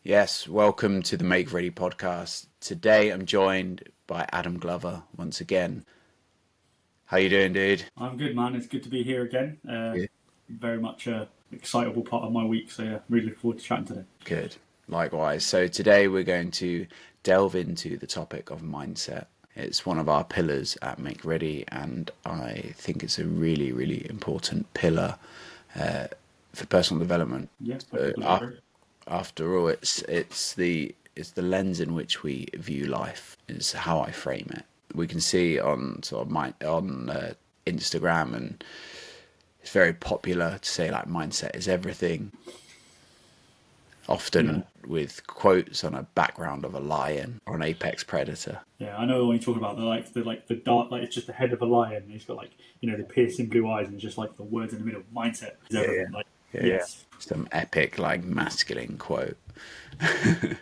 Yes, welcome to the Make Ready podcast. Today I'm joined by Adam Glover once again. How you doing, dude? I'm good, man. It's good to be here again. Yeah. Very much a excitable part of my week, so yeah, really looking forward to chatting today. Good. Likewise. So today we're going to delve into the topic of mindset. It's one of our pillars at Make Ready, and I think it's a really, really important pillar for personal development. Yeah, I So completely agree. after all, it's the lens in which we view life is how I frame it. We can see on sort of Instagram, and it's very popular to say like mindset is everything. Yeah, Often with quotes on a background of a lion or an apex predator. yeah. I know when you talk about the dark, like it's just the head of a lion. And he's got the piercing blue eyes, and it's just like the words in the middle. Mindset is Yeah, yeah, everything. Like yeah, yeah. yes, Some epic like masculine quote, but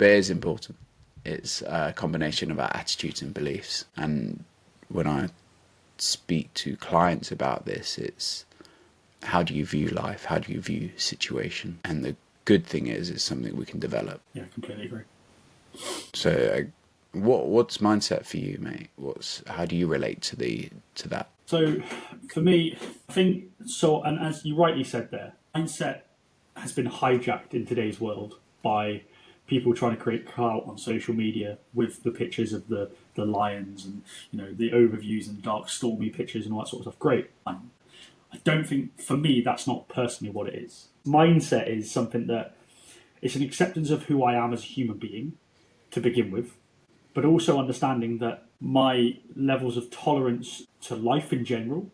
it's important. It's a combination of our attitudes and beliefs. And when I speak to clients about this, it's how do you view life? How do you view situation? And the good thing is, it's something we can develop. yeah, completely agree. So, what's mindset for you, mate? How do you relate to that? So for me, I think so. And as you rightly said there, mindset has been hijacked in today's world by people trying to create clout on social media with the pictures of the lions and the overviews and dark stormy pictures and all that sort of stuff. Great. I don't think, for me, that's not personally what it is. Mindset is something that it's an acceptance of who I am as a human being to begin with, but also understanding that my levels of tolerance to life in general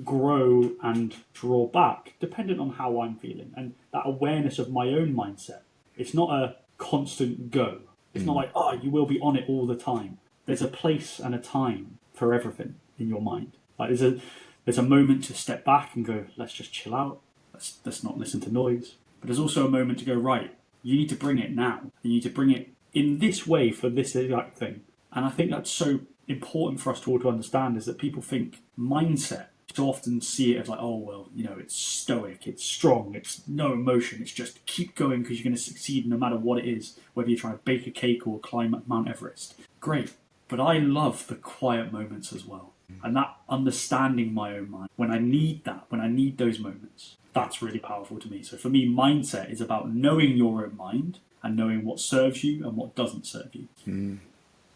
grow and draw back dependent on how I'm feeling. And that awareness of my own mindset, it's not a constant go. It's not like, oh, you will be on it all the time. There's a place and a time for everything in your mind. Like there's a moment to step back and go, let's just chill out. Let's not listen to noise. But there's also a moment to go, right, you need to bring it now. You need to bring it in this way for this exact thing. And I think that's so important for us to all to understand is that people think mindset, so often see it as like, oh, well, it's stoic, it's strong, it's no emotion, it's just keep going because you're going to succeed no matter what it is, whether you're trying to bake a cake or climb Mount Everest. Great. But I love the quiet moments as well. And that understanding my own mind, when I need that, when I need those moments, that's really powerful to me. So for me, mindset is about knowing your own mind and knowing what serves you and what doesn't serve you.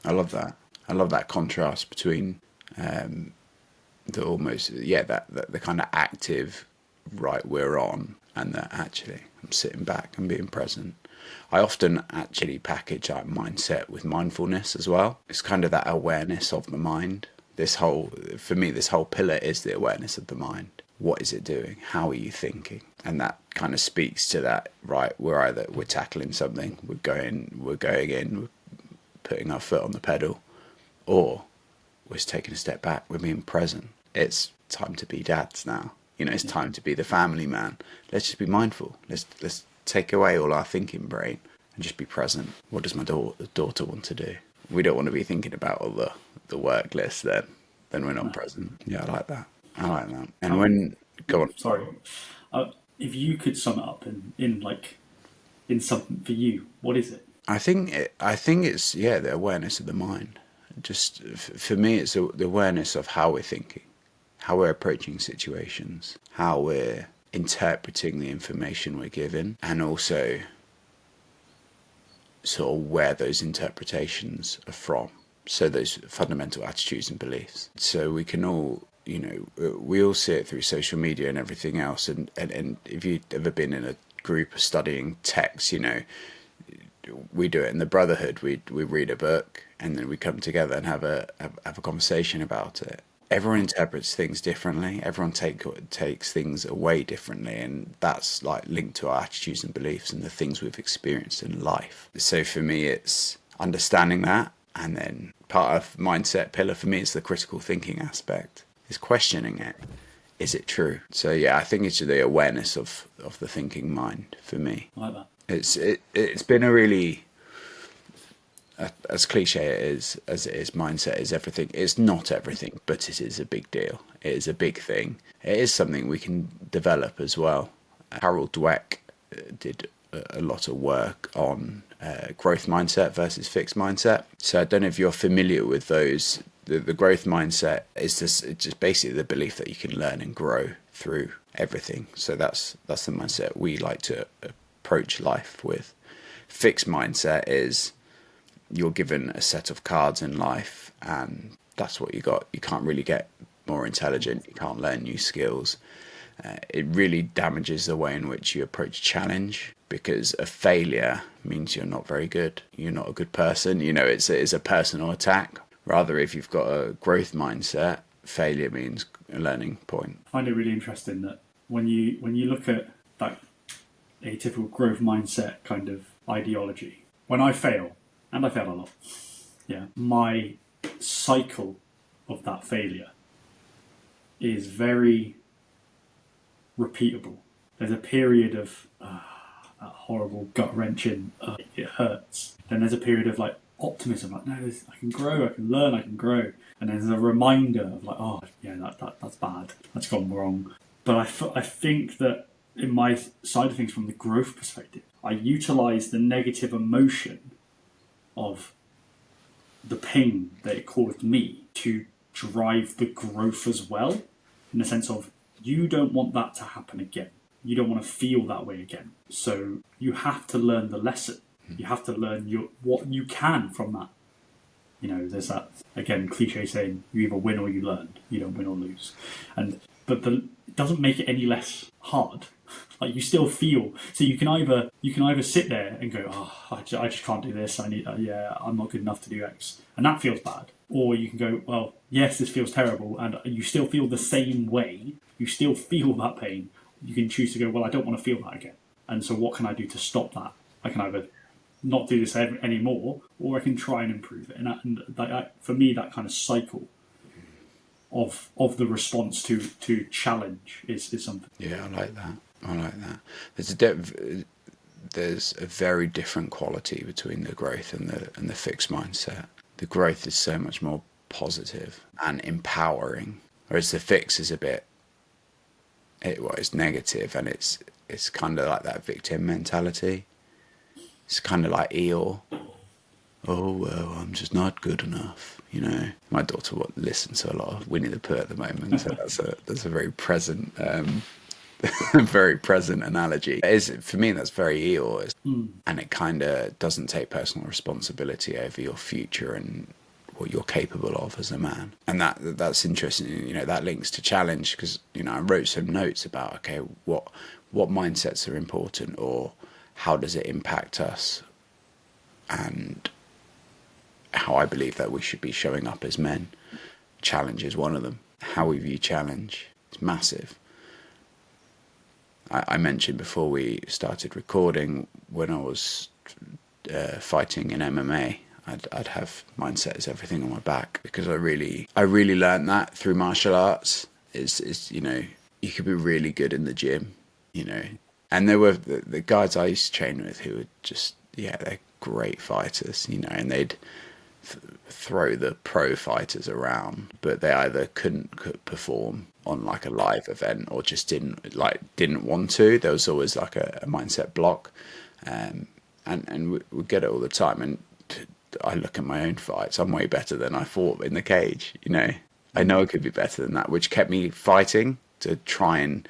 I love that. I love that contrast between the almost the kind of active right we're on, and that actually I'm sitting back and being present. I often actually package like mindset with mindfulness as well. It's kind of that awareness of the mind. For me, this whole pillar is the awareness of the mind. What is it doing? How are you thinking? And that kind of speaks to that, right? We're tackling something, we're going in, we're putting our foot on the pedal, or we're just taking a step back, we're being present. It's time to be dads now. It's time to be the family man. Let's just be mindful. Let's take away all our thinking brain and just be present. What does my daughter want to do? We don't want to be thinking about all the work list then we're not present. Yeah, I like that. And go on. Sorry. If you could sum it up in something for you, what is it? I think it's the awareness of the mind. Just for me, it's the awareness of how we're thinking, how we're approaching situations, how we're interpreting the information we're given, and also sort of where those interpretations are from. So those fundamental attitudes and beliefs. So we can all, we all see it through social media and everything else. And if you've ever been in a group studying text, we do it in the brotherhood. We read a book and then we come together and have a conversation about it. Everyone interprets things differently. Everyone takes things away differently, and that's like linked to our attitudes and beliefs and the things we've experienced in life. So for me, it's understanding that, and then part of mindset pillar for me is the critical thinking aspect. Is questioning it. Is it true? So yeah, I think it's the awareness of the thinking mind for me. I like that. It's been a really, as cliche as it is, mindset is everything. It's not everything, but it is a big deal. It is a big thing. It is something we can develop as well. Harold Dweck did a lot of work on growth mindset versus fixed mindset. So I don't know if you're familiar with those. The growth mindset is just basically the belief that you can learn and grow through everything. So that's the mindset we like to approach life with. Fixed mindset is you're given a set of cards in life and that's what you got. You can't really get more intelligent. You can't learn new skills. It really damages the way in which you approach challenge, because a failure means you're not very good. You're not a good person. It's a personal attack. Rather, if you've got a growth mindset, failure means a learning point. I find it really interesting that when you look at that atypical growth mindset kind of ideology, when I fail, and I fail a lot, my cycle of that failure is very repeatable. There's a period of that horrible gut-wrenching, it hurts. Then there's a period of like optimism, like, no, I can grow, I can learn, I can grow. And there's a reminder of like, oh yeah, that's bad, that's gone wrong. But I think that in my side of things, from the growth perspective, I utilize the negative emotion of the pain that it caused me to drive the growth as well, in the sense of, you don't want that to happen again. You don't want to feel that way again. So you have to learn the lesson. You have to learn what you can from that. There's that, again, cliche saying, you either win or you learn. You don't win or lose. But it doesn't make it any less hard. Like, you still feel. So you can either sit there and go, oh, I just can't do this. I'm not good enough to do X. And that feels bad. Or you can go, well, yes, this feels terrible. And you still feel the same way. You still feel that pain. You can choose to go, well, I don't want to feel that again. And so what can I do to stop that? I can either not do this anymore, or I can try and improve it. And for me, that kind of cycle of the response to challenge is something. Yeah, I like that. There's a very different quality between the growth and the fixed mindset. The growth is so much more positive and empowering, whereas the fix is a bit, it's negative, and it's kind of like that victim mentality. It's kind of like Eeyore. Oh, well, I'm just not good enough. My daughter listens to a lot of Winnie the Pooh at the moment, so that's a very present, very present analogy. For me, that's very Eeyore, and it kind of doesn't take personal responsibility over your future and what you're capable of as a man. And that's interesting. That links to challenge, because I wrote some notes about, okay, what mindsets are important, or how does it impact us, and how I believe that we should be showing up as men. Challenge is one of them. How we view challenge is massive. I mentioned before we started recording, when I was fighting in MMA, I'd have mindset as everything on my back, because I really learned that through martial arts. Is you could be really good in the gym, and there were the guys I used to train with who were just, they're great fighters, and they'd throw the pro fighters around, but they either couldn't perform on like a live event, or just didn't want to. There was always like a mindset block, and we get it all the time. And I look at my own fights, I'm way better than I fought in the cage. I know I could be better than that, which kept me fighting to try and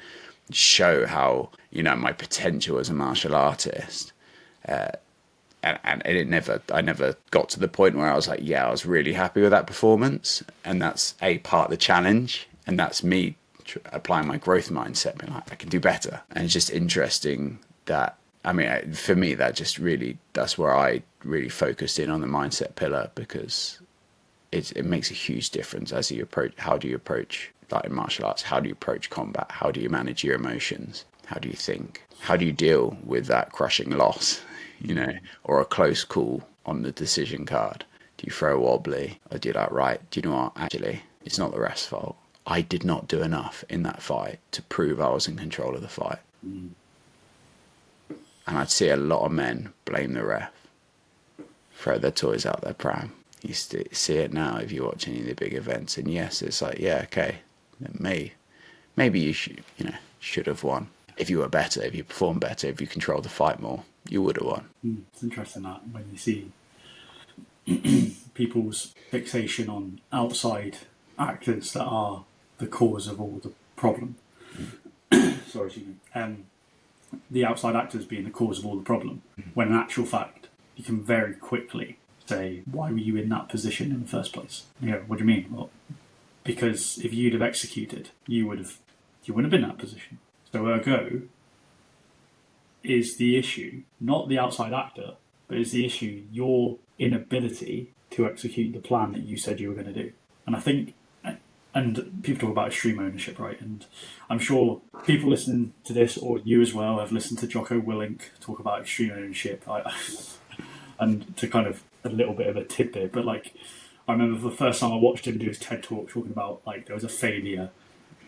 show how, my potential as a martial artist. And I never got to the point where I was like, I was really happy with that performance. And that's a part of the challenge. And that's me applying my growth mindset, being like, I can do better. And it's just interesting that, for me, that's where I really focused in on the mindset pillar, because it makes a huge difference as you approach. How do you approach, like in martial arts, how do you approach combat? How do you manage your emotions? How do you think? How do you deal with that crushing loss, or a close call on the decision card? Do you throw a wobbly, or do you right, do you know what? Actually, it's not the ref's fault. I did not do enough in that fight to prove I was in control of the fight. And I'd see a lot of men blame the ref, throw their toys out their pram. You see it now if you watch any of the big events. And yes, it's like, okay, maybe you should have won. if you were better, if you performed better, if you controlled the fight more, you would have won. It's interesting that when you see people's fixation on outside actors that are the cause of all the problem. Sorry, excuse me. The outside actors being the cause of all the problem, when in actual fact, you can very quickly say, why were you in that position in the first place? What do you mean? Well, because if you'd have executed, you wouldn't have been in that position. So ergo, is the issue not the outside actor, but is the issue your inability to execute the plan that you said you were going to do? And I think, and people talk about extreme ownership, right? And I'm sure people listening to this, or you as well, have listened to Jocko Willink talk about extreme ownership. And to kind of a little bit of a tidbit, but like, I remember the first time I watched him do his TED talk talking about like there was a failure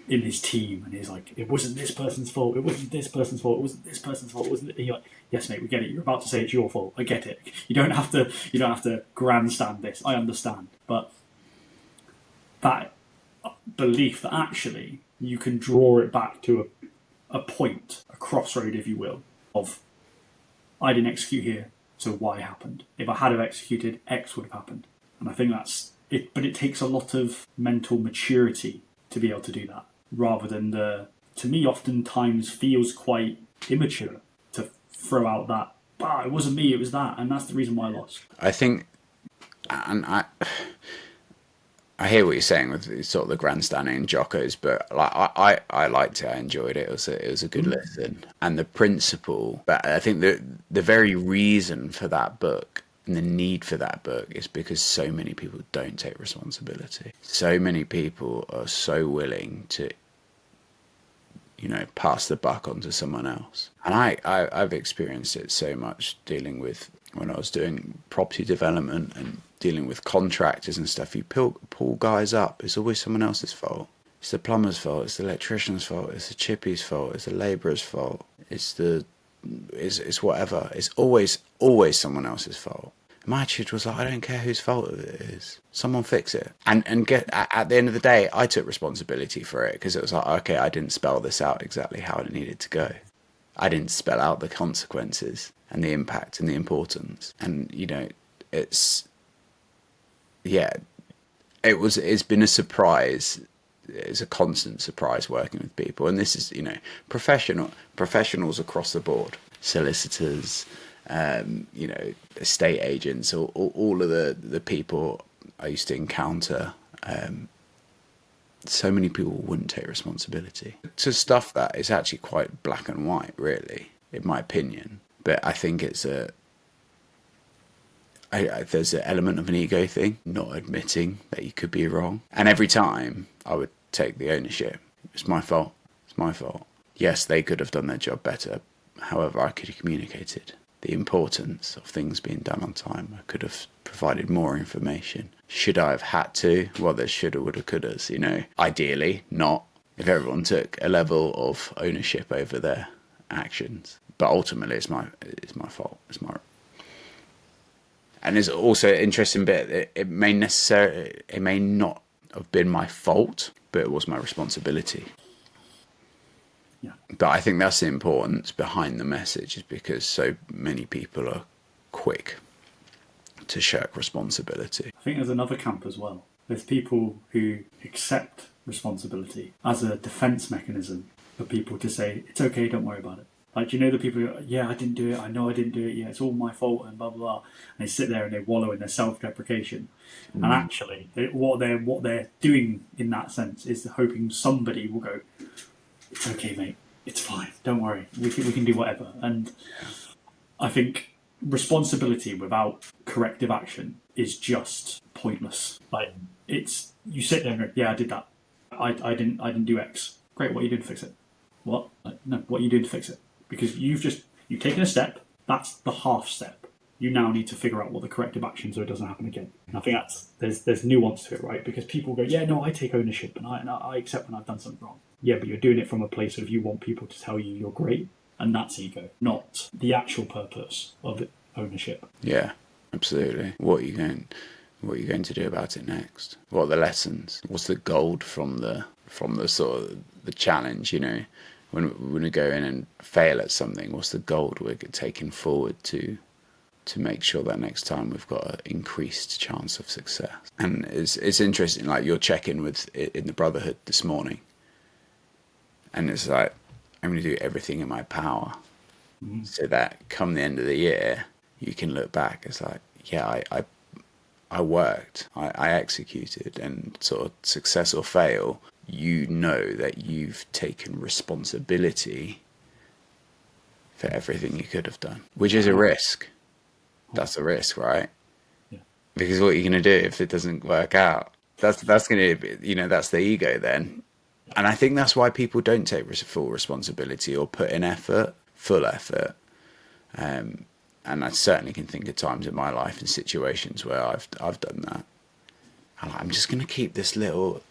in his team, and he's like, it wasn't this person's fault, it wasn't this person's fault, it wasn't this person's fault, it wasn't. You're like, yes, mate, we get it. You're about to say it's your fault. I get it. You don't have to grandstand this. I understand, but that belief that actually you can draw it back to a point, a crossroad, if you will, of I didn't execute here, so Y happened. If I had have executed, X would have happened. And I think that's it. But it takes a lot of mental maturity to be able to do that, rather than to me, oftentimes feels quite immature to throw out that, it wasn't me, it was that. And that's the reason why I lost. I think, and I hear what you're saying with sort of the grandstanding and Jockos, but like I liked it. I enjoyed it. It was a good listen, and the principle. But I think the very reason for that book and the need for that book is because so many people don't take responsibility. So many people are so willing to, pass the buck on to someone else. And I've experienced it so much dealing with when I was doing property development and dealing with contractors and stuff. You pull guys up, it's always someone else's fault. It's the plumber's fault, it's the electrician's fault, it's the chippy's fault, it's the labourer's fault, it's whatever. It's always someone else's fault. My attitude was like, I don't care whose fault it is. Someone fix it. And get at the end of the day, I took responsibility for it, because it was like, okay, I didn't spell this out exactly how it needed to go. I didn't spell out the consequences and the impact and the importance. And, it's been a surprise. It's a constant surprise working with people. And this is, professionals across the board, solicitors, estate agents, all of the people I used to encounter. So many people wouldn't take responsibility to stuff that is actually quite black and white, really, in my opinion. But I think it's there's an element of an ego thing, not admitting that you could be wrong. And every time I would take the ownership. It's my fault. It's my fault. Yes, they could have done their job better. However, I could have communicated the importance of things being done on time. I could have provided more information. Should I have had to? Well, there's shoulda, woulda, couldas, Ideally, not. If everyone took a level of ownership over their actions. But ultimately, it's my fault. And there's also an interesting bit. It may not have been my fault, but it was my responsibility. Yeah. But I think that's the importance behind the message, is because so many people are quick to shirk responsibility. I think there's another camp as well. There's people who accept responsibility as a defense mechanism for people to say, it's okay, don't worry about it. Like, the people who, yeah, I didn't do it, I know I didn't do it, yeah, it's all my fault, and blah, blah, blah. And they sit there and they wallow in their self-deprecation. And actually, what they're doing in that sense is hoping somebody will go, it's okay, mate, it's fine, don't worry, we can do whatever. And I think responsibility without corrective action is just pointless. Like, you sit there and go, yeah, I did that. I didn't do X. Great, what are you doing to fix it? What? No, what are you doing to fix it? Because you've taken a step. That's the half step. You now need to figure out what the corrective action so it doesn't happen again. And I think there's nuance to it, right? Because people go, yeah, no, I take ownership and I accept when I've done something wrong. Yeah, but you're doing it from a place of you want people to tell you you're great, and that's ego, not the actual purpose of ownership. Yeah, absolutely. What are you going to do about it next? What are the lessons? What's the gold from the sort of the challenge? when we go in and fail at something, what's the gold we're taking forward to make sure that next time we've got an increased chance of success? And it's interesting, like you're checking with in the Brotherhood this morning, and it's like, I'm going to do everything in my power so that come the end of the year, you can look back. It's like, yeah, I worked, I executed, and sort of success or fail, you know that you've taken responsibility for everything you could have done, which is a risk. That's a risk, right? Yeah. Because what are you going to do if it doesn't work out? That's going to be, that's the ego then. And I think that's why people don't take full responsibility or put in full effort. And I certainly can think of times in my life and situations where I've done that. I'm just going to keep this little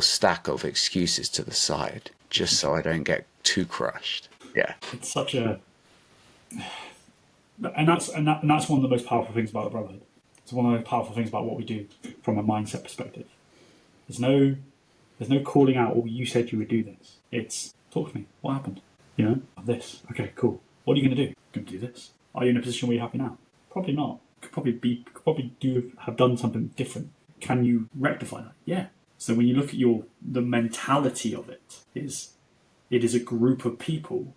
stack of excuses to the side just so I don't get too crushed. Yeah. It's such a, and that's one of the most powerful things about the Brotherhood. It's one of the most powerful things about what we do from a mindset perspective. There's no calling out, oh, you said you would do this. It's, talk to me. What happened? This. Okay, cool. What are you going to do? Going to do this. Are you in a position where you're happy now? Probably not. Could probably have done something different. Can you rectify that? Yeah. So when you look at the mentality of it is a group of people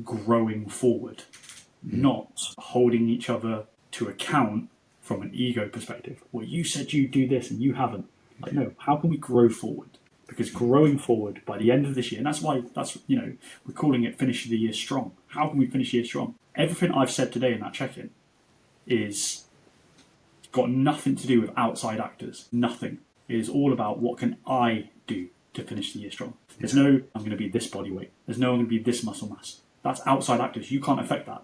growing forward, not holding each other to account from an ego perspective. Well, you said you'd do this and you haven't. Like, no, how can we grow forward? Because growing forward by the end of this year, and that's why we're calling it finish the year strong. How can we finish the year strong? Everything I've said today in that check-in is got nothing to do with outside actors. Nothing. It is all about what can I do to finish the year strong. There's no, I'm going to be this body weight. There's no, I'm going to be this muscle mass. That's outside actors. You can't affect that.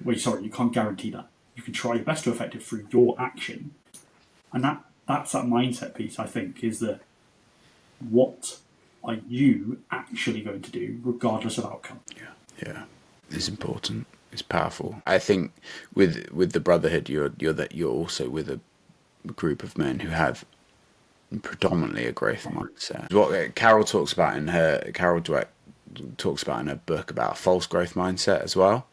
You can't guarantee that. You can try your best to affect it through your action. And that's that mindset piece, I think, is that what are you actually going to do regardless of outcome? Yeah. It's important. It's powerful. I think with the Brotherhood, you're also with a group of men who have predominantly a growth mindset. What Carol talks about in her book about false growth mindset as well,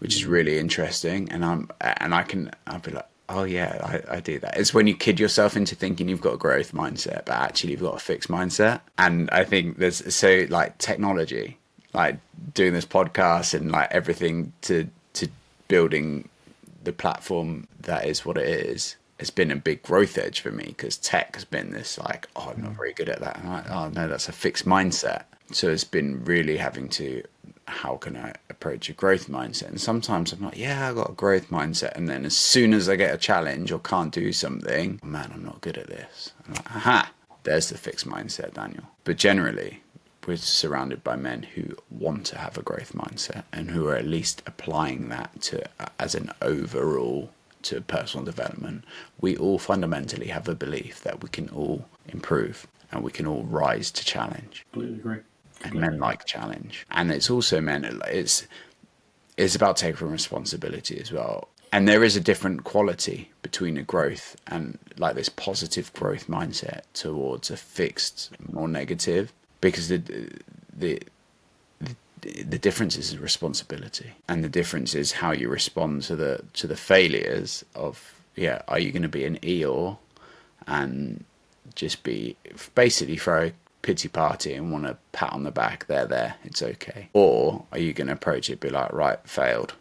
which is really interesting. And I'll be like, oh yeah, I do that. It's when you kid yourself into thinking you've got a growth mindset, but actually you've got a fixed mindset. And I think there's like technology, like doing this podcast and like everything to building the platform that is what it is. It's been a big growth edge for me because tech has been this like, oh, I'm not very good at that. And I'm like, oh no, that's a fixed mindset. So it's been really having to, how can I approach a growth mindset? And sometimes I'm like, yeah, I got a growth mindset. And then as soon as I get a challenge or can't do something, oh, man, I'm not good at this. I'm like, aha, there's the fixed mindset, Daniel. But generally, we're surrounded by men who want to have a growth mindset and who are at least applying that to as an overall to personal development. We all fundamentally have a belief that we can all improve and we can all rise to challenge. Completely agree. And men like challenge. And it's also it's about taking responsibility as well. And there is a different quality between a growth and like this positive growth mindset towards a fixed, more negative, because the difference is responsibility, and the difference is how you respond to the failures of, are you going to be an Eeyore and just be basically throw a pity party and want to pat on the back, there, it's okay? Or are you going to approach it, be like, right, failed,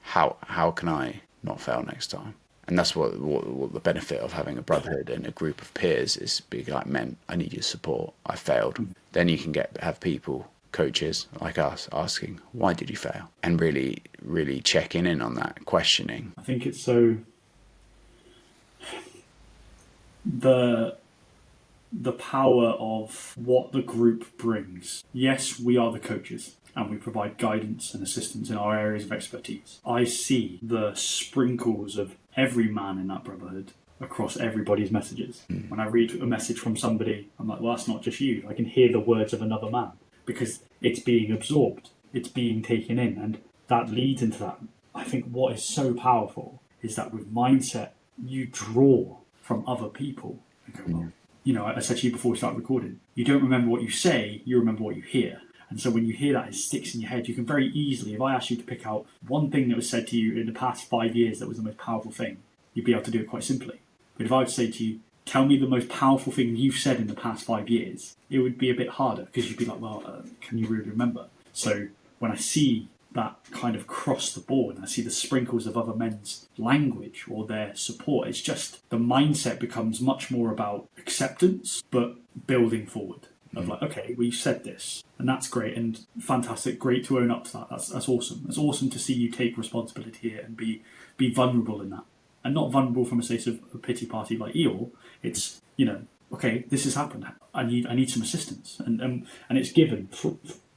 how can I not fail next time? And that's what the benefit of having a brotherhood and a group of peers is, be like, men, I need your support, I failed. Then you can have people, coaches like us, asking, why did you fail? And really, really checking in on that, questioning. I think it's so, the power of what the group brings. Yes, we are the coaches and we provide guidance and assistance in our areas of expertise. I see the sprinkles of every man in that brotherhood across everybody's messages. When I read a message from somebody, I'm like, well, that's not just you. I can hear the words of another man because it's being absorbed, it's being taken in, and that leads into that. I think what is so powerful is that with mindset, you draw from other people and go, well, I said to you before we started recording, you don't remember what you say, you remember what you hear. And so when you hear that, it sticks in your head. You can very easily, if I asked you to pick out one thing that was said to you in the past 5 years that was the most powerful thing, you'd be able to do it quite simply. But if I were to say to you, tell me the most powerful thing you've said in the past 5 years, it would be a bit harder because you'd be like, well, can you really remember? So when I see that kind of across the board, and I see the sprinkles of other men's language or their support, it's just the mindset becomes much more about acceptance, but building forward. Of like, okay, we said this, and that's great and fantastic, great to own up to that. That's awesome. It's awesome to see you take responsibility here and be vulnerable in that, and not vulnerable from a state of a pity party like Eeyore. It's, okay, this has happened. I need some assistance, and it's given.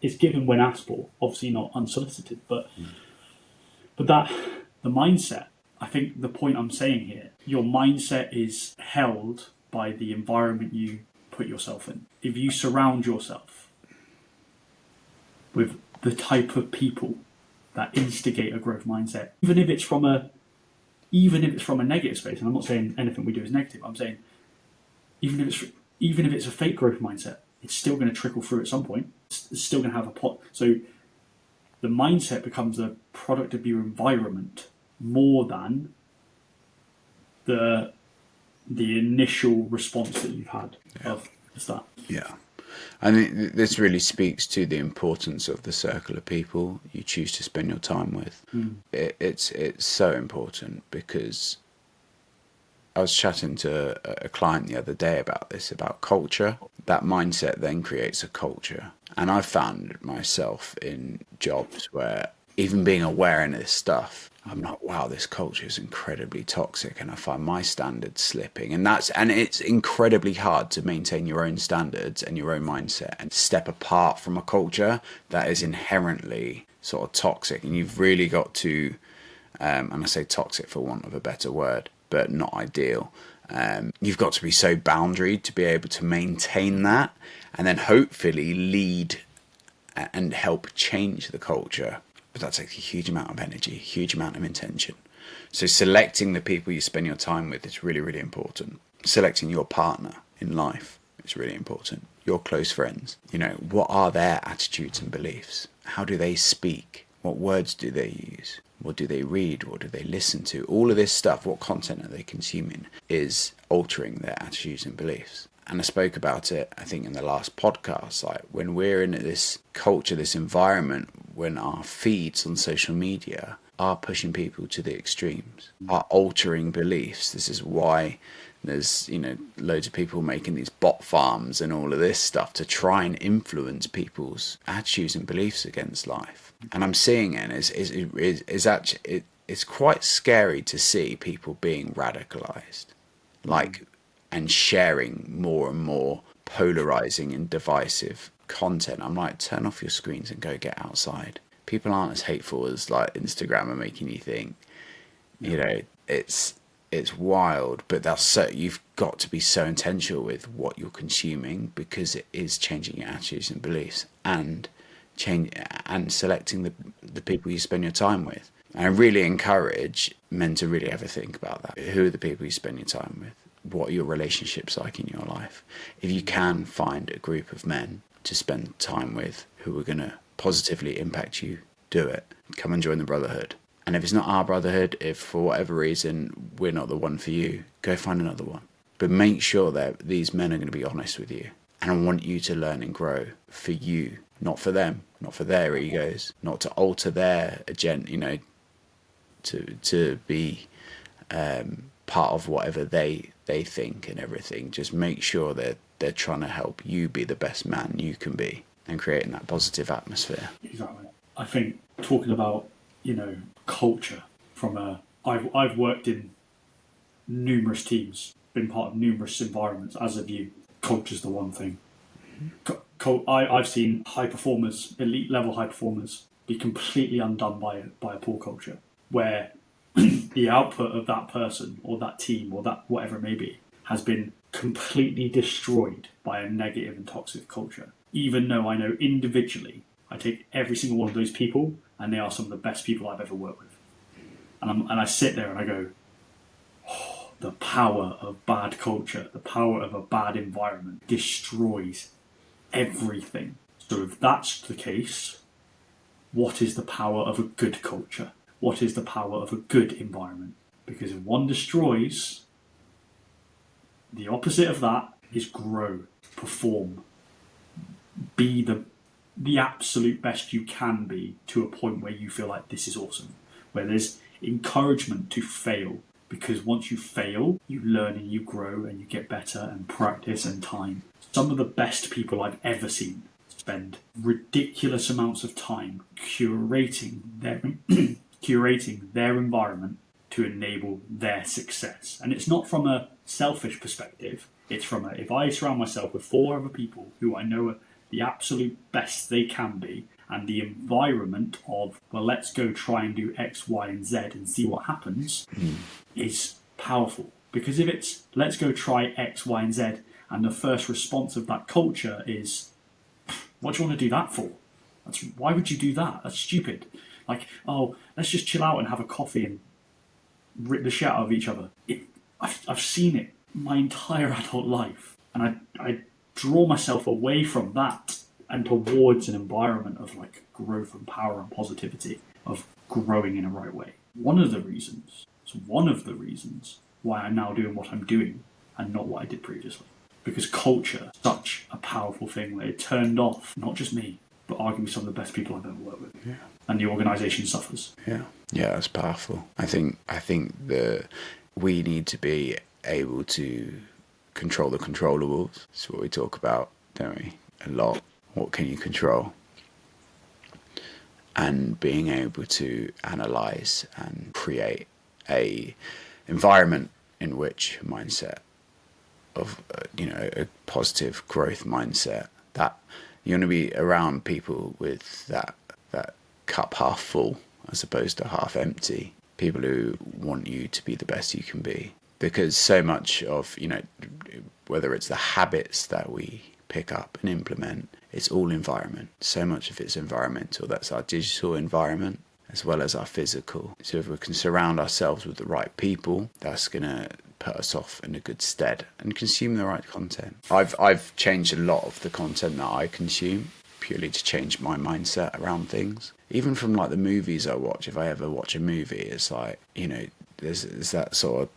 It's given when asked for, obviously not unsolicited, but that the mindset. I think the point I'm saying here, your mindset is held by the environment you put yourself in. If you surround yourself with the type of people that instigate a growth mindset, even if it's from a negative space, and I'm not saying anything we do is negative, I'm saying even if it's a fake growth mindset, it's still going to trickle through at some point. It's still going to have a pot. So the mindset becomes a product of your environment more than the initial response that you've had of that. Yeah. I think this really speaks to the importance of the circle of people you choose to spend your time with. It's so important, because I was chatting to a client the other day about this, about culture. That mindset then creates a culture. And I found myself in jobs where, even being aware of this stuff, I'm like, wow, this culture is incredibly toxic, and I find my standards slipping. And it's incredibly hard to maintain your own standards and your own mindset and step apart from a culture that is inherently sort of toxic. And you've really got to, and I say toxic for want of a better word, but not ideal. You've got to be so boundaried to be able to maintain that, and then hopefully lead and help change the culture. But that takes a huge amount of energy, a huge amount of intention. So selecting the people you spend your time with is really, really important. Selecting your partner in life is really important. Your close friends, what are their attitudes and beliefs? How do they speak? What words do they use? What do they read? What do they listen to? All of this stuff, what content are they consuming, is altering their attitudes and beliefs. And I spoke about it, I think, in the last podcast, like when we're in this culture, this environment, when our feeds on social media are pushing people to the extremes, are altering beliefs. This is why there's, loads of people making these bot farms and all of this stuff to try and influence people's attitudes and beliefs against life. And I'm seeing it, it's quite scary to see people being radicalized, and sharing more and more polarizing and divisive content. I'm like, turn off your screens and go get outside. People aren't as hateful as like Instagram are making you think. It's wild, but you've got to be so intentional with what you're consuming, because it is changing your attitudes and beliefs, and selecting the people you spend your time with. And I really encourage men to really have a think about that. Who are the people you spend your time with? What are your relationships like in your life? If you can find a group of men to spend time with who are going to positively impact you, do it. Come and join the brotherhood. And if it's not our brotherhood, if for whatever reason we're not the one for you, go find another one. But make sure that these men are going to be honest with you. And I want you to learn and grow for you, not for them, not for their egos, not to alter their agenda, to be part of whatever they think and everything. Just make sure that they're trying to help you be the best man you can be, and creating that positive atmosphere. Exactly. I think talking about, culture I've worked in numerous teams, been part of numerous environments, as have you. Culture's the one thing. I've seen high performers, elite level high performers, be completely undone by a poor culture, where the output of that person or that team or that whatever it may be has been completely destroyed by a negative and toxic culture. Even though I know individually, I take every single one of those people and they are some of the best people I've ever worked with. And I sit there and I go, oh, the power of bad culture, the power of a bad environment destroys everything. So if that's the case, what is the power of a good culture? What is the power of a good environment? Because if one destroys, the opposite of that is grow, perform, be the absolute best you can be to a point where you feel like this is awesome, where there's encouragement to fail. Because once you fail, you learn and you grow and you get better and practice and time. Some of the best people I've ever seen spend ridiculous amounts of time curating their environment to enable their success. And it's not from a selfish perspective. It's from if I surround myself with 4 other people who I know are the absolute best they can be, and the environment of, well, let's go try and do X, Y, and Z and see what happens, is powerful. Because if it's, let's go try X, Y, and Z, and the first response of that culture is, what do you want to do that for? Why would you do that? That's stupid. Like, oh, let's just chill out and have a coffee and rip the shit out of each other. I've seen it my entire adult life, and I draw myself away from that and towards an environment of like growth and power and positivity, of growing in a right way. One of the reasons why I'm now doing what I'm doing and not what I did previously. Because culture is such a powerful thing that it turned off not just me, but arguably some of the best people I've ever worked with. Yeah. And the organisation suffers. Yeah, that's powerful. I think we need to be able to control the controllables. That's what we talk about, don't we? A lot. What can you control? And being able to analyse and create a environment in which mindset of a positive growth mindset, that you want to be around people with that cup half full as opposed to half empty, people who want you to be the best you can be. Because so much of, whether it's the habits that we pick up and implement, it's all environment. So much of it's environmental. That's our digital environment as well as our physical. So if we can surround ourselves with the right people, that's going to put us off in a good stead and consume the right content. I've changed a lot of the content that I consume purely to change my mindset around things. Even from like the movies I watch, if I ever watch a movie, it's like, there's that sort of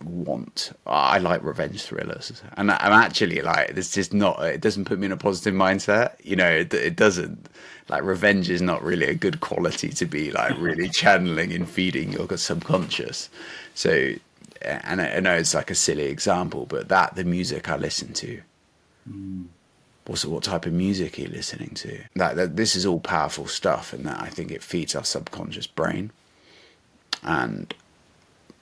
want. I like revenge thrillers, and I'm actually like, it's just not, it doesn't put me in a positive mindset. It doesn't. Like, revenge is not really a good quality to be like really channeling and feeding your subconscious. So, and I know it's like a silly example, but the music I listen to. What type of music are you listening to? That this is all powerful stuff, and that I think it feeds our subconscious brain. And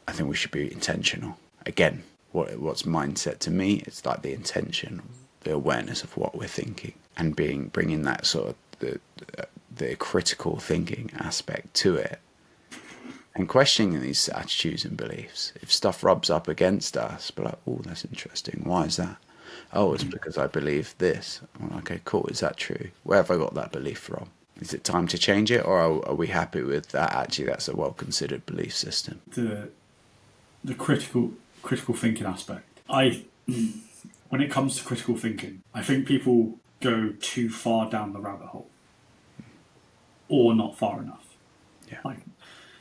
I think we should be intentional. Again, what's mindset to me? It's like the intention, the awareness of what we're thinking, and bringing that sort of the critical thinking aspect to it, and questioning these attitudes and beliefs. If stuff rubs up against us, but like, oh, that's interesting. Why is that? Oh, it's because I believe this. Well, okay, cool. Is that true? Where have I got that belief from? Is it time to change it, or are we happy with that? Actually, that's a well-considered belief system. The critical thinking aspect. When it comes to critical thinking, I think people go too far down the rabbit hole, or not far enough. Yeah. Like,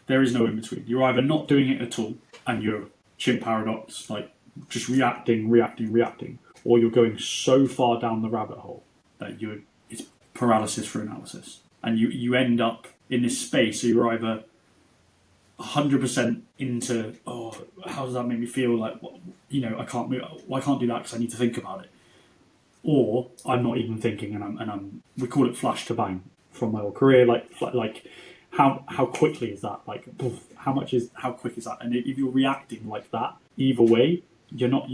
there is no in between. You're either not doing it at all, and you're chimp paradox, like just reacting, or you're going so far down the rabbit hole that it's paralysis for analysis, and you end up in this space. So you're either 100% into, oh, how does that make me feel? Like, I can't move. Well, I can't do that because I need to think about it. Or I'm not even thinking, and I'm. We call it flash to bang from my old career. Like how quickly is that? Like, how quick is that? And if you're reacting like that, either way, you're not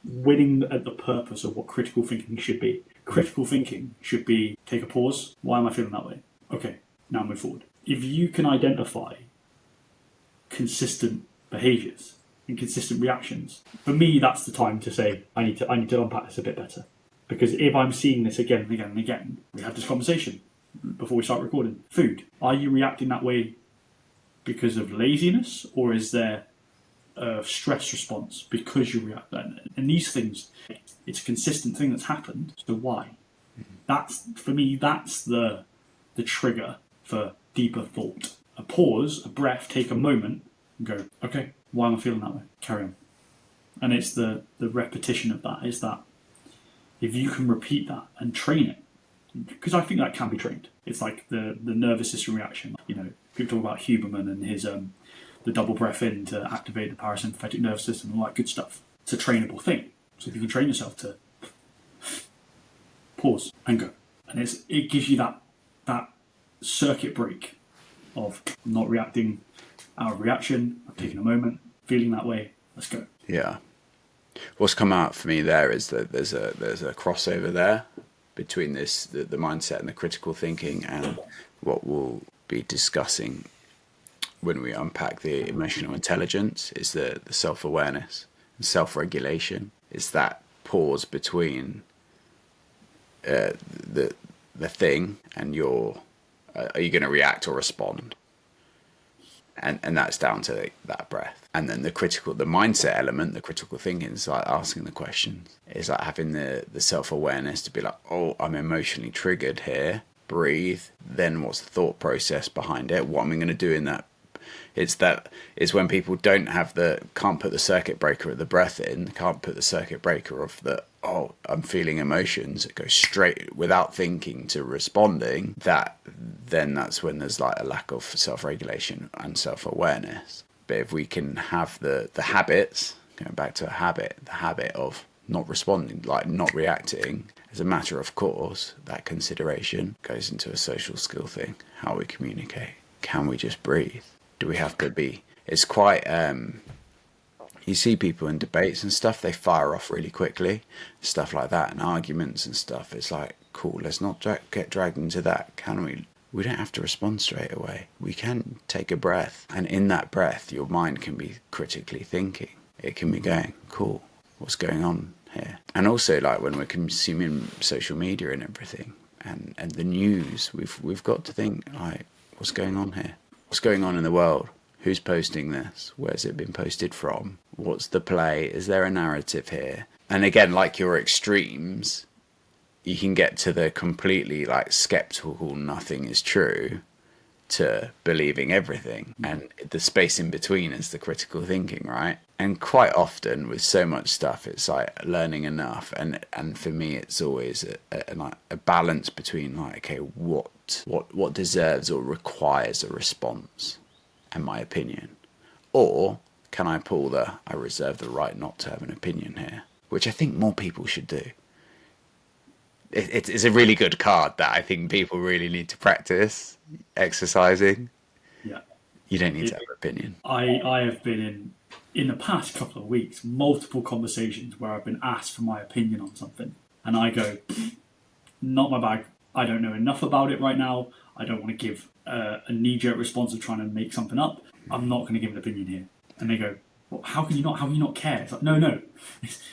winning at the purpose of what critical thinking should be. Critical thinking should be, take a pause. Why am I feeling that way? Okay, now move forward. If you can identify consistent behaviours and consistent reactions, for me, that's the time to say, I need to unpack this a bit better. Because if I'm seeing this again and again and again, we had this conversation before we start recording. Food. Are you reacting that way because of laziness, or is there a stress response because you react then. And these things, it's a consistent thing that's happened. So why? That's, for me, that's the trigger for deeper thought. A pause, a breath, take a moment and go, okay, why am I feeling that way? Carry on. And it's the repetition of that, is that if you can repeat that and train it, because I think that can be trained. It's like the nervous system reaction. You know, people talk about Huberman and his the double breath in to activate the parasympathetic nervous system and all that good stuff. It's a trainable thing. So if you can train yourself to pause and go, and it gives you that circuit break of not reacting out of reaction. I'm taking a moment, feeling that way. Let's go. Yeah. What's come out for me there is that there's a crossover there between the mindset and the critical thinking, and what we'll be discussing when we unpack the emotional intelligence is the self-awareness and self-regulation. Is that pause between the thing and your are you going to react or respond? And that's down to that breath. And then the mindset element, the critical thinking is like asking the questions. It's like having the self-awareness to be like, oh, I'm emotionally triggered here. Breathe. Then what's the thought process behind it? What am I going to do in that? It's when people can't put the circuit breaker of the breath in, can't put the circuit breaker of I'm feeling emotions. It goes straight without thinking to responding. That's when there's like a lack of self-regulation and self-awareness. But if we can have the habits, going back to the habit of not responding, like not reacting, as a matter of course, that consideration goes into a social skill thing. How we communicate. Can we just breathe? Do we have to be? It's quite. You see people in debates and stuff, they fire off really quickly, stuff like that, and arguments and stuff. It's like, cool, let's not get dragged into that, can we? We don't have to respond straight away. We can take a breath, and in that breath, your mind can be critically thinking. It can be going, cool, what's going on here? And also, like when we're consuming social media and everything, and the news, we've got to think, like, what's going on here? What's going on in the world? Who's posting this? Where's it been posted from? What's the play? Is there a narrative here? And again, like your extremes, you can get to the completely like skeptical, nothing is true, to believing everything. And the space in between is the critical thinking, right? And quite often with so much stuff, it's like learning enough. And for me, it's always a balance between like, okay, what deserves or requires a response and my opinion, or can I pull I reserve the right not to have an opinion here, which I think more people should do. It's a really good card that I think people really need to practice exercising. Yeah, you don't need to have an opinion. I have been in the past couple of weeks multiple conversations where I've been asked for my opinion on something, and I go, not my bag. I don't know enough about it right now. I don't want to give a knee-jerk response of trying to make something up. I'm not going to give an opinion here. And they go, well, how can you not care? It's like, no.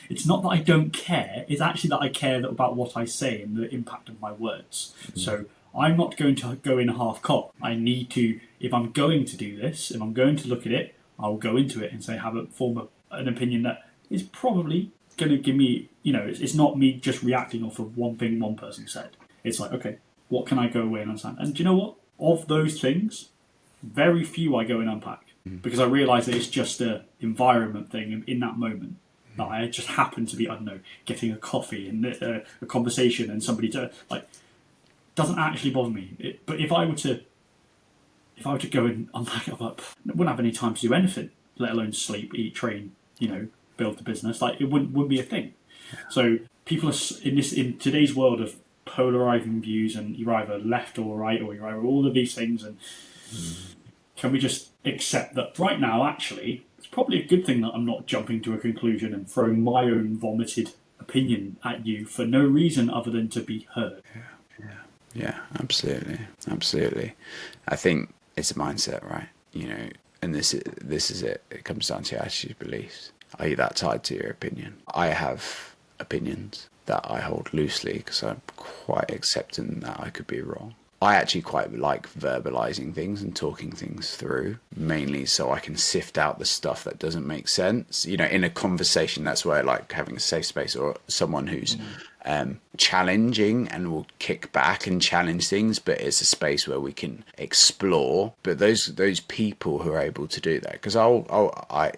It's not that I don't care. It's actually that I care about what I say and the impact of my words. So I'm not going to go in half-cocked. I need to, if I'm going to do this, if I'm going to look at it, I'll go into it and say, form an opinion that is probably going to give me, it's not me just reacting off of one thing one person said. It's like, okay, what can I go away and understand? And do you know what? Of those things, very few I go and unpack, because I realise that it's just an environment thing in that moment. That I just happen to be, I don't know, getting a coffee and a conversation and somebody doesn't actually bother me. But if I were to go and unpack it, I wouldn't have any time to do anything, let alone sleep, eat, train, build the business. Like it wouldn't be a thing. So people are in today's world of polarizing views, and you're either left or right, or you're either all of these things. And can we just accept that right now, actually, it's probably a good thing that I'm not jumping to a conclusion and throwing my own vomited opinion at you for no reason other than to be heard. Yeah, absolutely. I think it's a mindset, right? And this is it. It comes down to your attitude, beliefs. Are you that tied to your opinion? I have opinions that I hold loosely because I'm quite accepting that I could be wrong. I actually quite like verbalizing things and talking things through, mainly so I can sift out the stuff that doesn't make sense. You know, in a conversation, that's where I like having a safe space or someone who's challenging and will kick back and challenge things, but it's a space where we can explore. But those people who are able to do that, because I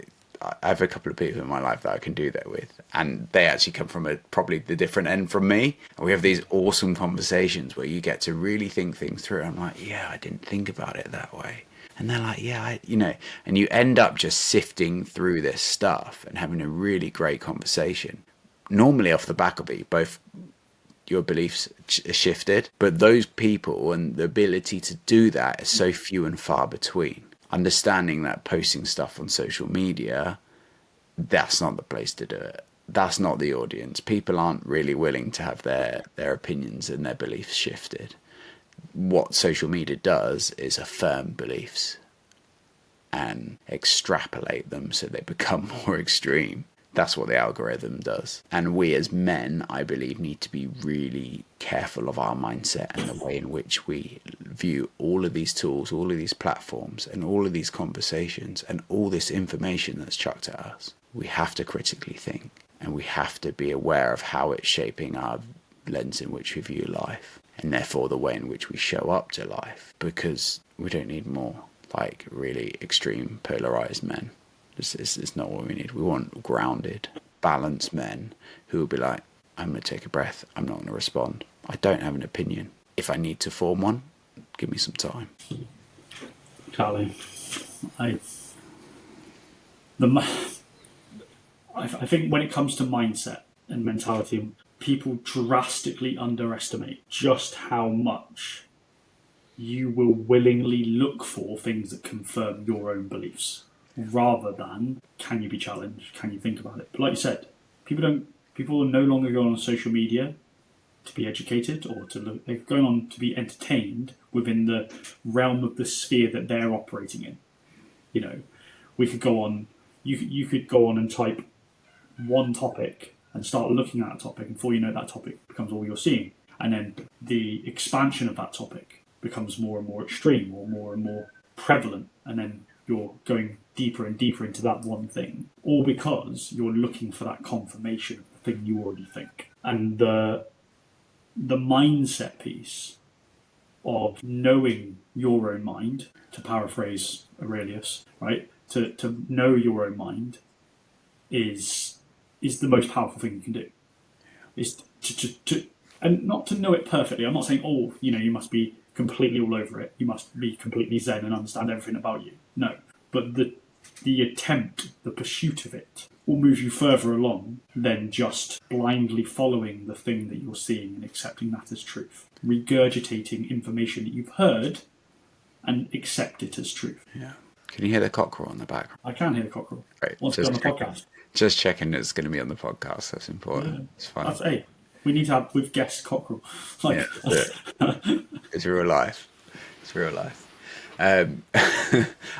have a couple of people in my life that I can do that with, and they actually come from probably the different end from me. And we have these awesome conversations where you get to really think things through. I'm like, yeah, I didn't think about it that way. And they're like, yeah, and you end up just sifting through this stuff and having a really great conversation. Normally off the back of it, both your beliefs are shifted, but those people and the ability to do that is so few and far between. Understanding that posting stuff on social media, that's not the place to do it. That's not the audience. People aren't really willing to have their opinions and their beliefs shifted. What social media does is affirm beliefs and extrapolate them so they become more extreme. That's what the algorithm does. And we as men, I believe, need to be really careful of our mindset and the way in which we view all of these tools, all of these platforms, and all of these conversations and all this information that's chucked at us. We have to critically think, and we have to be aware of how it's shaping our lens in which we view life, and therefore the way in which we show up to life, because we don't need more like really extreme polarized men. It's not what we need. We want grounded, balanced men who will be like, I'm going to take a breath. I'm not going to respond. I don't have an opinion. If I need to form one, give me some time. Charlie, I think when it comes to mindset and mentality, people drastically underestimate just how much you will willingly look for things that confirm your own beliefs, rather than can you be challenged, can you think about it. But like you said, people are no longer going on social media to be educated or to look. They're going on to be entertained within the realm of the sphere that they're operating in. You know, we could go on. You could go on and type one topic and start looking at that topic, and before you know, that topic becomes all you're seeing, and then the expansion of that topic becomes more and more extreme or more and more prevalent, and then you're going deeper and deeper into that one thing, all because you're looking for that confirmation of the thing you already think. And the mindset piece of knowing your own mind, to paraphrase Aurelius, right? To know your own mind is the most powerful thing you can do. Is to and not to know it perfectly. I'm not saying, you must be completely all over it. You must be completely zen and understand everything about you. No, but the attempt, the pursuit of it, will move you further along than just blindly following the thing that you're seeing and accepting that as truth. Regurgitating information that you've heard and accept it as truth. Yeah. Can you hear the cockerel in the background? I can hear the cockerel. Great. Wants to be on the podcast. Just checking it's going to be on the podcast. That's important. Yeah. It's fun. Hey, we need to have with guests cockerel. Yeah, it's real life. It's real life. I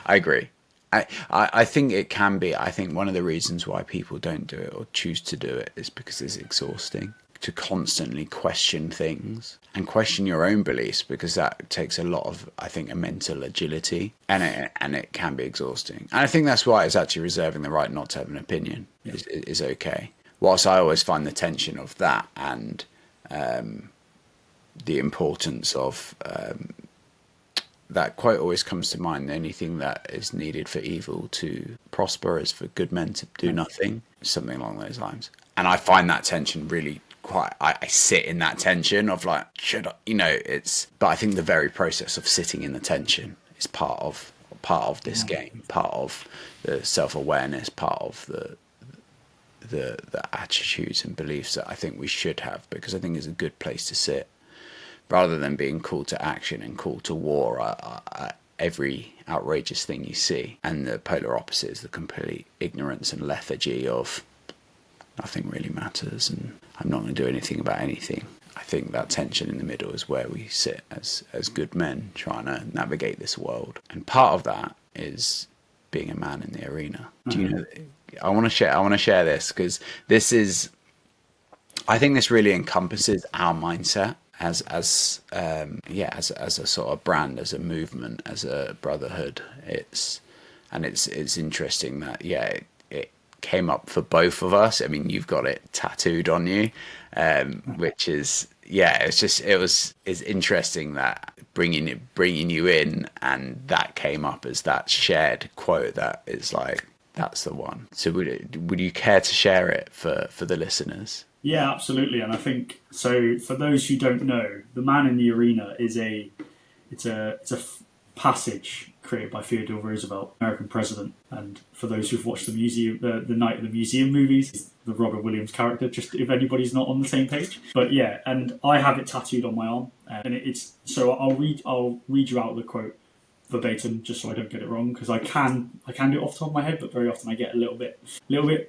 agree. I think it can be. I think one of the reasons why people don't do it or choose to do it is because it's exhausting to constantly question things and question your own beliefs, because that takes a lot of, I think, a mental agility, and it can be exhausting. And I think that's why it's actually reserving the right not to have an opinion is okay. Whilst I always find the tension of that and the importance of that quote always comes to mind: the only thing that is needed for evil to prosper is for good men to do nothing, something along those lines. And I find that tension really quite, I sit in that tension of like, should I, but I think the very process of sitting in the tension is part of this game, part of the self-awareness, part of the attitudes and beliefs that I think we should have, because I think it's a good place to sit, rather than being called to action and called to war at every outrageous thing you see. And the polar opposite is the complete ignorance and lethargy of nothing really matters and I'm not going to do anything about anything. I think that tension in the middle is where we sit as good men trying to navigate this world. And part of that is being a man in the arena. Do you know? I want to share this, because I think this really encompasses our mindset as a sort of brand, as a movement, as a brotherhood. It's interesting that it came up for both of us. I mean, you've got it tattooed on you, which is it's interesting that bringing you in, and that came up as that shared quote that is like, that's the one. So would you care to share it for the listeners? Yeah, absolutely. And I think, so for those who don't know, the man in the arena is a passage created by Theodore Roosevelt, American president. And for those who've watched the Night of the Museum movies, the Robert Williams character, just if anybody's not on the same page. But yeah, and I have it tattooed on my arm, and it's so I'll read you out the quote verbatim, just so I don't get it wrong, because I can do it off the top of my head, but very often I get a little bit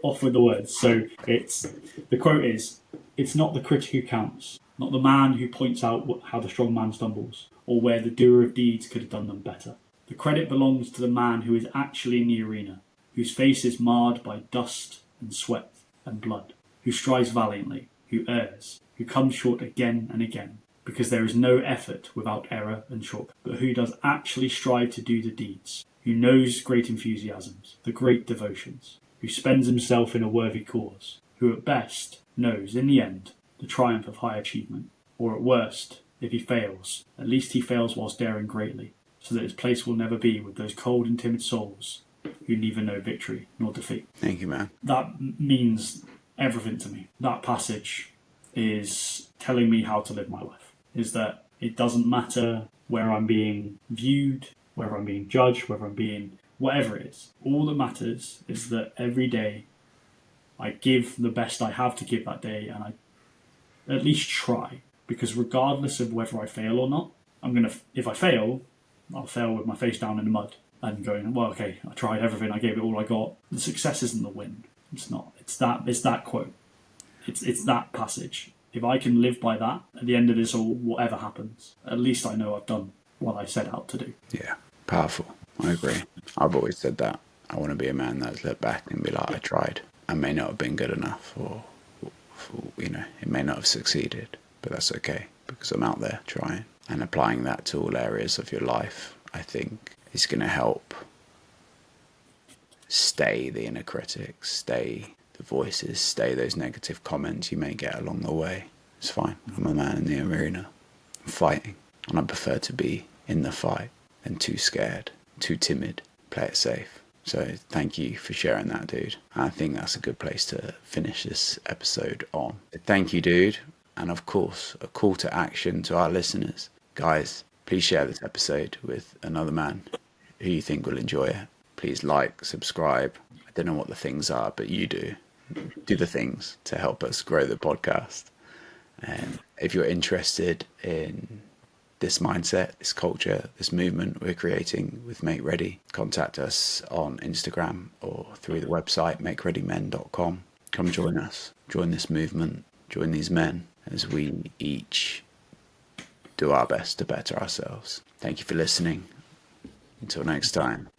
off with the words. So the quote is, "It's not the critic who counts, not the man who points out how the strong man stumbles, or where the doer of deeds could have done them better. The credit belongs to the man who is actually in the arena, whose face is marred by dust and sweat and blood, who strives valiantly, who errs, who comes short again and again, because there is no effort without error and shortcut, but who does actually strive to do the deeds, who knows great enthusiasms, the great devotions, who spends himself in a worthy cause, who at best knows, in the end, the triumph of high achievement, or at worst, if he fails, at least he fails whilst daring greatly, so that his place will never be with those cold and timid souls who neither know victory nor defeat." Thank you, man. That means everything to me. That passage is telling me how to live my life. Is that it doesn't matter where I'm being viewed, whether I'm being judged, whether I'm being whatever it is. All that matters is that every day I give the best I have to give that day, and I at least try. Because regardless of whether I fail or not, if I fail, I'll fail with my face down in the mud and going, well, okay, I tried everything, I gave it all I got. The success isn't the win. It's not. It's that quote. It's that passage. If I can live by that at the end of this, or whatever happens, at least I know I've done what I set out to do. Yeah, powerful. I agree. I've always said that. I want to be a man that's looked back and be like, I tried. I may not have been good enough, or it may not have succeeded, but that's okay, because I'm out there trying. And applying that to all areas of your life, I think, is going to help stay the inner critic, stay the voices, stay those negative comments you may get along the way. It's fine. I'm a man in the arena. I'm fighting. And I prefer to be in the fight than too scared, too timid. Play it safe. So thank you for sharing that, dude. I think that's a good place to finish this episode on. Thank you, dude. And of course, a call to action to our listeners. Guys, please share this episode with another man who you think will enjoy it. Please like, subscribe. I don't know what the things are, but you do. Do the things to help us grow the podcast. And if you're interested in this mindset, this culture, this movement we're creating with Make Ready, contact us on Instagram or through the website makereadymen.com. Come join us. Join this movement. Join these men as we each do our best to better ourselves. Thank you for listening. Until next time.